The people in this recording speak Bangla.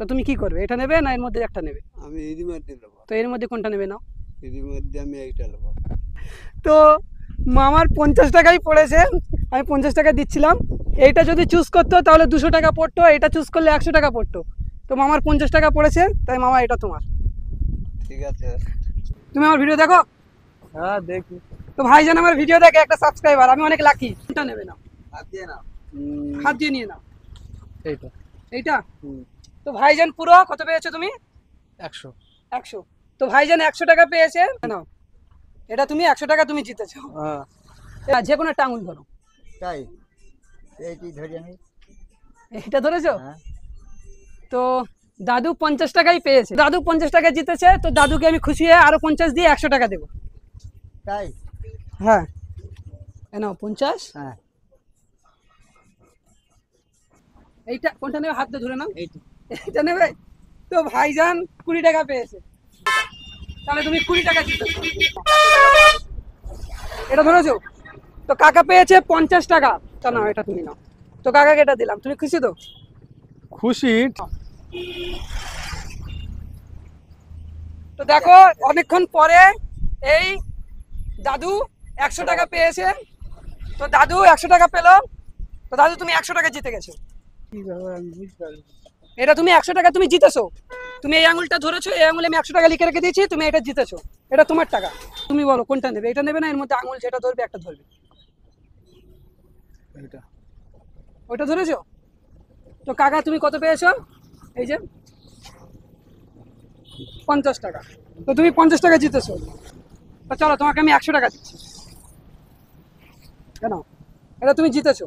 তো তুমি কি করবে, এটা নেবে না এর মধ্যে একটা নেবে? আমি এরই মধ্যে নেবো। তো এর মধ্যে কোনটা নেবে? নাও। এরই মধ্যে আমি এইটা নেবো। তো মামার 50 টাকাই পড়েছে, আমি 50 টাকা দিচ্ছিলাম। এইটা যদি চুজ করতো তাহলে 200 টাকা পড়তো, এটা চুজ করলে 100 টাকা পড়তো। তো মামার 50 টাকা পড়েছে, তাই মামা এটা তোমার। ঠিক আছে। তুমি আমার ভিডিও দেখো? হ্যাঁ দেখি। তো ভাইজান আমার ভিডিও দেখে, একটা সাবস্ক্রাইবার, আমি অনেক লাকি। কোনটা নেবে? নাও, হাত দিয়ে নাও। হাত দিয়ে নিয়ে নাও। এইটা। এইটা। তো ভাইজান পুরো কত পেয়েছো তুমি? 100। 100। তো ভাইজান 100 টাকা পেয়েছে। নাও, এটা তুমি 100 টাকা তুমি জিতেছো। হ্যাঁ। যে কোনো একটা আঙুল ধরো। তাই এইটি ধরি আমি। এটা ধরেছো? হ্যাঁ। তো দাদু 50 টাকাই পেয়েছে, দাদু 50 টাকা জিতেছে। তো দাদুকে আমি খুশি হয়ে আরো 50 দিয়ে 100 টাকা দেবো। তাই। হ্যাঁ, নাও 50। হ্যাঁ। এইটা কোনটা নেবে? হাত দিয়ে ধরে নাও। এইটা। এইটা নেবে? তো ভাইজান 20 টাকা পেয়েছে, তাহলে তুমি 20 টাকা জিতেছো। এটা ধরেছো? তো কাকা পেয়েছে 50 টাকা। তা নাও, এটা তুমি নাও। তো কাকাকে এটা দিলাম, তুমি খুশি তো? খুশি। তো দেখো অনেকক্ষণ পরে এই দাদু 100 টাকা পেয়েছে। তো দাদু 100 টাকা পেলো। তো দাদু তুমি 100 টাকা জিতে গেছো। এটা তুমি 100 টাকা তুমি জিতেছো। তুমি এই আঙুলটা ধরেছো, এই আঙুলে আমি 100 টাকা লিখে রেখে দিয়েছি, তুমি এটা জিতেছো। এটা তোমার টাকা। তুমি বলো কোনটা নেবে? এটা নেবে না এর মধ্যে আঙুল যেটা ধরবে একটা ধরবে? এইটা। ওইটা ধরেছো? তো কাকা তুমি কত পেয়েছো? এই যে 50 টাকা। তো তুমি 50 টাকা জিতেছো। তো চলো তোমাকে আমি 100 টাকা দিচ্ছি। কেন? এটা তুমি জিতেছো।